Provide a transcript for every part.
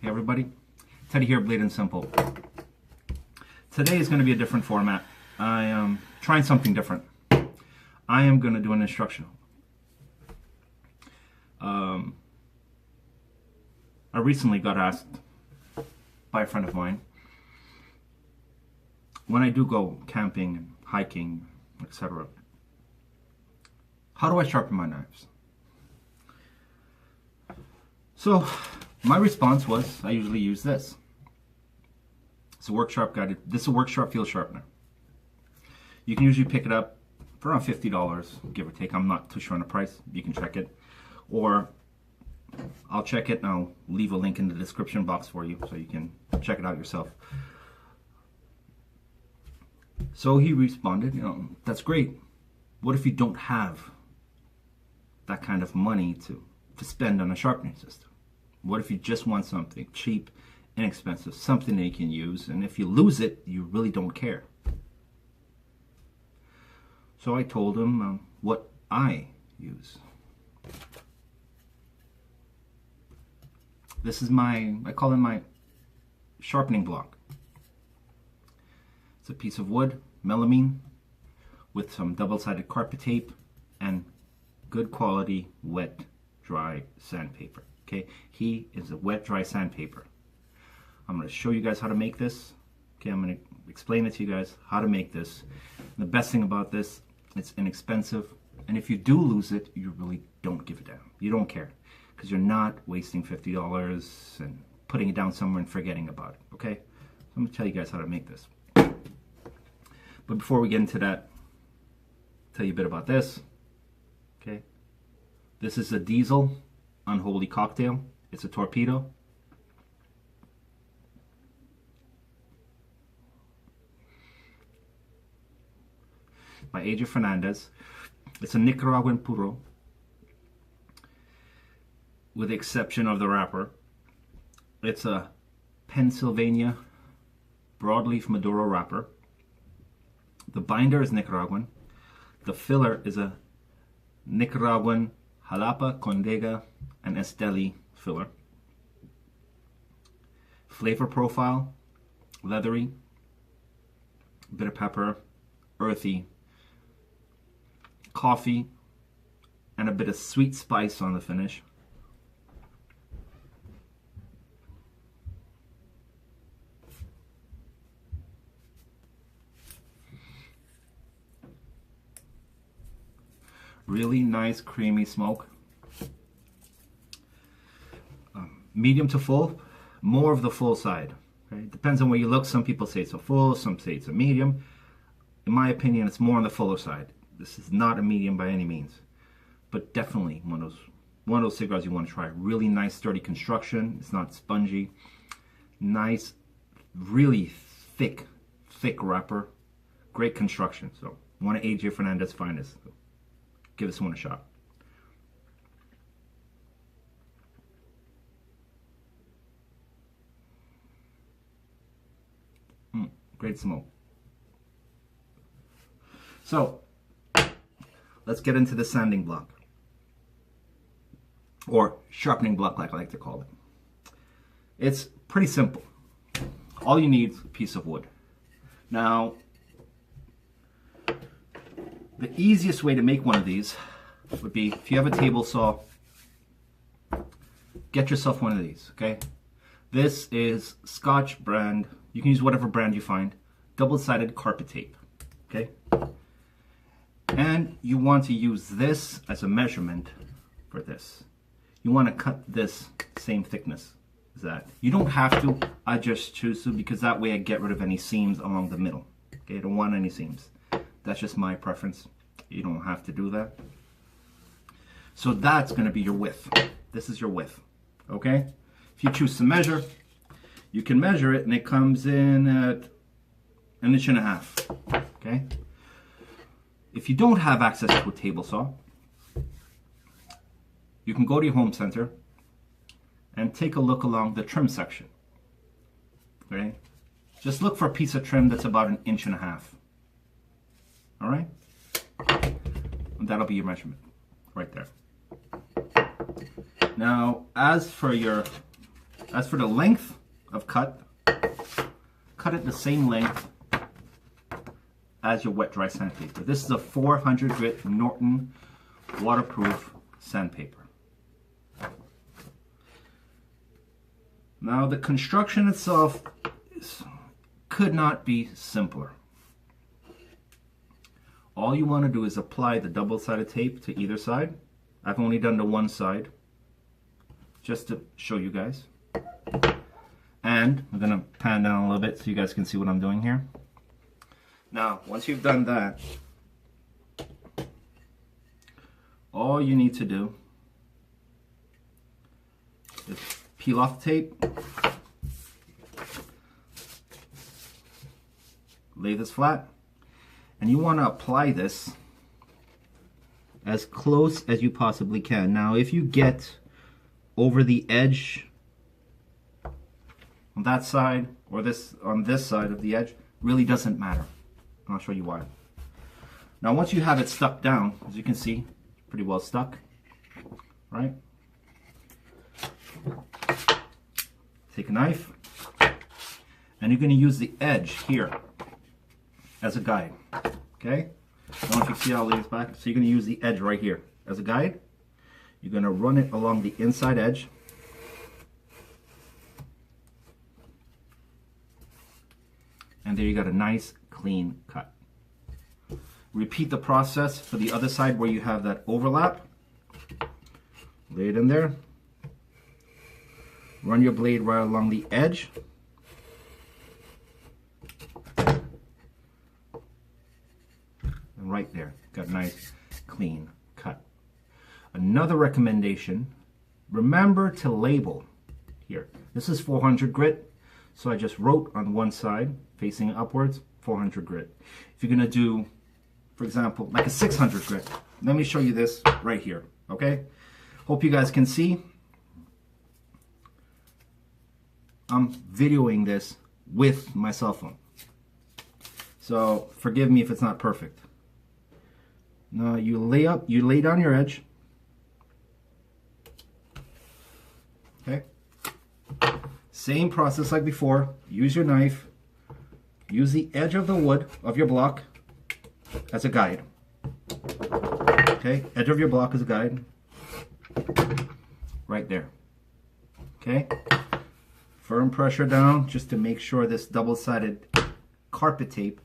Hey everybody, Teddy here, Blade and Simple. Today is going to be a different format. I am trying something different. I am going to do an instructional. I recently got asked by a friend of mine, when I do go camping and hiking, etc., how do I sharpen my knives? So my response was, I usually use this. It's a Worksharp guided. This is a Worksharp field sharpener. You can usually pick it up for around $50, give or take. I'm not too sure on the price. You can check it, or I'll check it and I'll leave a link in the description box for you so you can check it out yourself. So he responded, that's great. What if you don't have that kind of money to spend on a sharpening system? What if you just want something cheap, inexpensive, something that you can use, and if you lose it, you really don't care? So I told him what I use. This is I call it my sharpening block. It's a piece of wood, melamine, with some double-sided carpet tape and good quality wet, dry sandpaper. Okay, he is a wet, dry sandpaper. I'm going to show you guys how to make this. Okay, I'm going to explain it to you guys how to make this. And the best thing about this, it's inexpensive, and if you do lose it, you really don't give a damn. You don't care, because you're not wasting $50 and putting it down somewhere and forgetting about it. Okay, so I'm going to tell you guys how to make this. But before we get into that, I'll tell you a bit about this. Okay, this is a diesel unholy cocktail. It's a torpedo. By AJ Fernandez. It's a Nicaraguan puro, with the exception of the wrapper. It's a Pennsylvania broadleaf Maduro wrapper. The binder is Nicaraguan. The filler is a Nicaraguan Jalapa, Condega, and Esteli filler. Flavor profile, leathery, bit of pepper, earthy, coffee, and a bit of sweet spice on the finish. Really nice creamy smoke. Medium to full, more of the full side. Okay? Depends on where you look. Some people say it's a full, some say it's a medium. In my opinion, it's more on the fuller side. This is not a medium by any means, but definitely one of those cigars you want to try. Really nice, sturdy construction. It's not spongy. Nice, really thick wrapper. Great construction. So one of AJ Fernandez finest. So give this one a shot. Great smoke. So let's get into the sanding block, or sharpening block like I like to call it. It's pretty simple. All you need is a piece of wood. Now, the easiest way to make one of these would be, if you have a table saw, get yourself one of these, okay? This is Scotch brand. You can use whatever brand you find. Double-sided carpet tape, okay? And you want to use this as a measurement for this. You want to cut this same thickness as that. You don't have to. I just choose to, because that way I get rid of any seams along the middle. Okay, I don't want any seams. That's just my preference. You don't have to do that. So that's going to be your width. This is your width, okay? If you choose to measure, you can measure it, and it comes in at 1.5 inches, okay? If you don't have access to a table saw, you can go to your home center and take a look along the trim section, okay? Just look for a piece of trim that's about 1.5 inches. All right? And that'll be your measurement right there. Now, as for your As for the length of cut it the same length as your wet dry sandpaper. This is a 400 grit Norton waterproof sandpaper. Now the construction itself could not be simpler. All you want to do is apply the double-sided tape to either side. I've only done the one side just to show you guys. And I'm going to pan down a little bit so you guys can see what I'm doing here. Now, once you've done that, all you need to do is peel off the tape, lay this flat, and you want to apply this as close as you possibly can. Now, if you get over the edge on that side or on this side of the edge, really doesn't matter. And I'll show you why. Now, once you have it stuck down, as you can see, it's pretty well stuck, right? Take a knife, and you're going to use the edge here as a guide, okay? I don't know if you can see how I'll lay this back. So you're going to use the edge right here as a guide. You're going to run it along the inside edge. And there you got a nice clean cut. Repeat the process for the other side where you have that overlap. Lay it in there. Run your blade right along the edge. And right there, got a nice clean cut. Another recommendation, remember to label here. This is 400 grit, so I just wrote on one side, facing upwards, 400 grit. If you're gonna do, for example, like a 600 grit, let me show you this right here, okay? Hope you guys can see. I'm videoing this with my cell phone, so forgive me if it's not perfect. Now you lay down your edge, okay? Same process like before. Use your knife, use the edge of the wood of your block as a guide, okay? Edge of your block as a guide, right there, okay? Firm pressure down just to make sure this double-sided carpet tape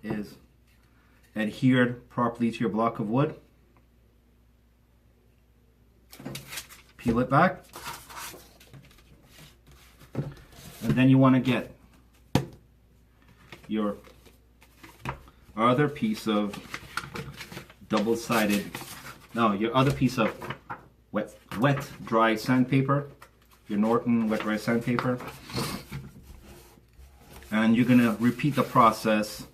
is adhered properly to your block of wood. Peel it back. And then you want to get your other piece of your other piece of wet dry sandpaper, your Norton wet dry sandpaper, and you're gonna repeat the process,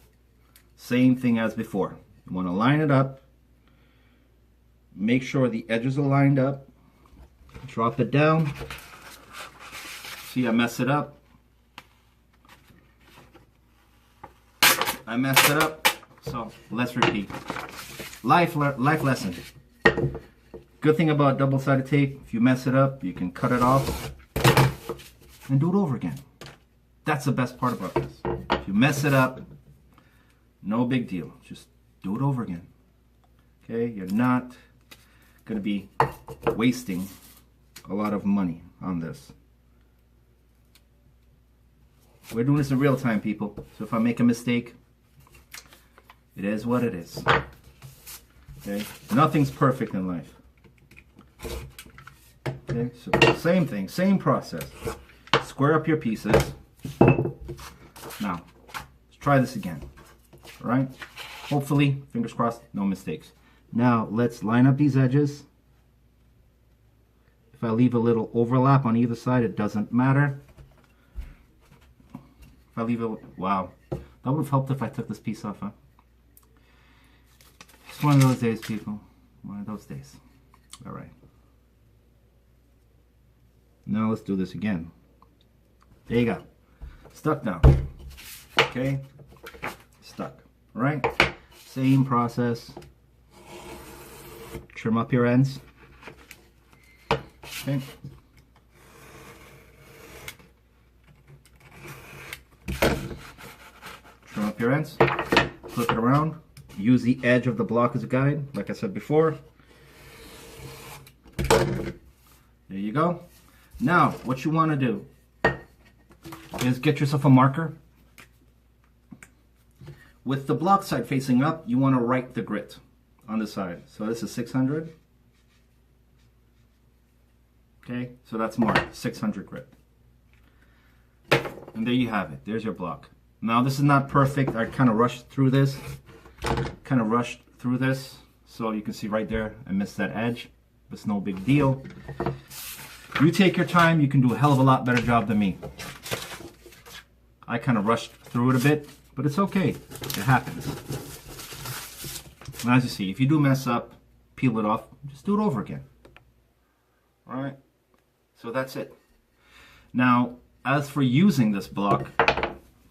same thing as before. You want to line it up, make sure the edges are lined up, drop it down. See, I messed it up. So let's repeat. Life lesson. Good thing about double-sided tape, if you mess it up, you can cut it off and do it over again. That's the best part about this. If you mess it up, no big deal. Just do it over again. Okay? You're not going to be wasting a lot of money on this. We're doing this in real time, people. So if I make a mistake, it is what it is. Okay? Nothing's perfect in life. Okay? So same thing, same process. Square up your pieces. Now, let's try this again. All right? Hopefully, fingers crossed, no mistakes. Now, let's line up these edges. If I leave a little overlap on either side, it doesn't matter. If I leave it, wow. That would have helped if I took this piece off, huh? It's one of those days, people. One of those days. All right. Now let's do this again. There you go. Stuck now. Okay? Stuck. All right? Same process. Trim up your ends. Okay? up your ends, flip it around, use the edge of the block as a guide, like I said before. There you go. Now, what you want to do is get yourself a marker. With the block side facing up, you want to write the grit on the side. So this is 600. Okay, so that's marked 600 grit. And there you have it. There's your block. Now this is not perfect. I kind of rushed through this. So you can see right there, I missed that edge. It's no big deal. You take your time, you can do a hell of a lot better job than me. I kind of rushed through it a bit, but it's okay. It happens. And as you see, if you do mess up, peel it off, just do it over again. All right, so that's it. Now, as for using this block,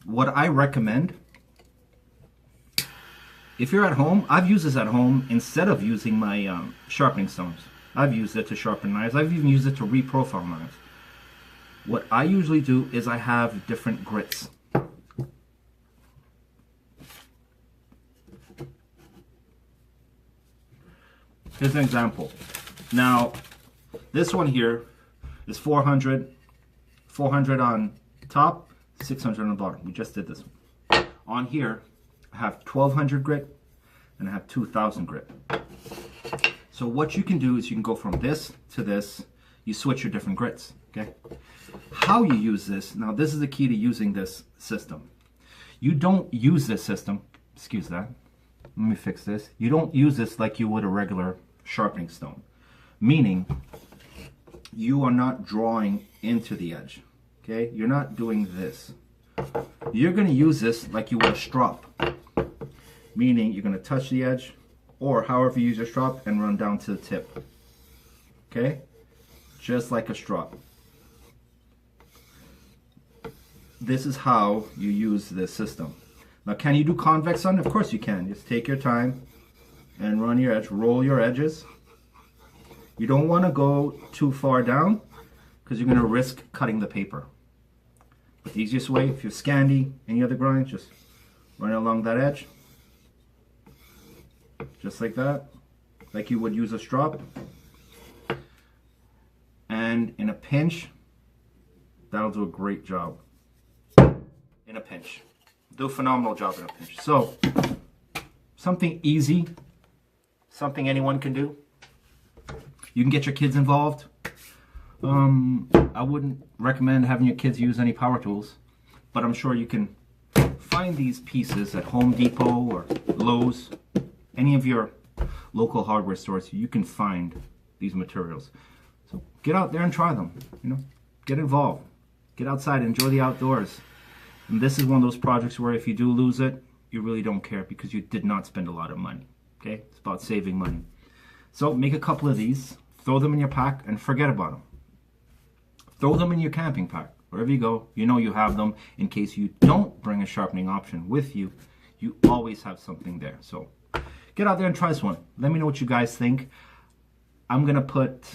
what I recommend, if you're at home, I've used this at home instead of using my sharpening stones. I've used it to sharpen knives. I've even used it to reprofile knives. What I usually do is I have different grits. Here's an example. Now, this one here is 400 on top, 600 on the bottom. We just did this one. On here, I have 1200 grit and I have 2000 grit. So what you can do is you can go from this to this. You switch your different grits, okay? How you use this, now this is the key to using this system. You don't use this system, excuse that, let me fix this. You don't use this like you would a regular sharpening stone. Meaning, you are not drawing into the edge, okay? You're not doing this. You're gonna use this like you would a strop. Meaning, you're gonna touch the edge, or however you use your strop and run down to the tip, okay? Just like a strop. This is how you use this system. Now, can you do convex on? Of course you can. Just take your time and run your edge, roll your edges. You don't want to go too far down because you're going to risk cutting the paper. But the easiest way, if you're Scandi, any other grind, just run along that edge. Just like that, like you would use a strop. And in a pinch, that'll do a great job. In a pinch. Do a phenomenal job in a pinch. So, something easy, something anyone can do. You can get your kids involved. I wouldn't recommend having your kids use any power tools, but I'm sure you can find these pieces at Home Depot or Lowe's, any of your local hardware stores. You can find these materials. So get out there and try them, you know, get involved, get outside, enjoy the outdoors. And this is one of those projects where if you do lose it, you really don't care because you did not spend a lot of money, okay? It's about saving money. So make a couple of these, throw them in your pack and forget about them. Throw them in your camping pack. Wherever you go, you know you have them. In case you don't bring a sharpening option with you, you always have something there. So get out there and try this one. Let me know what you guys think. I'm going to put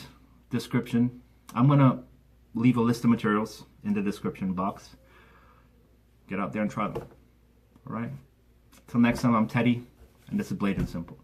description. I'm going to leave a list of materials in the description box. Get out there and try them. All right? Till next time, I'm Teddy, and this is Blade and Simple.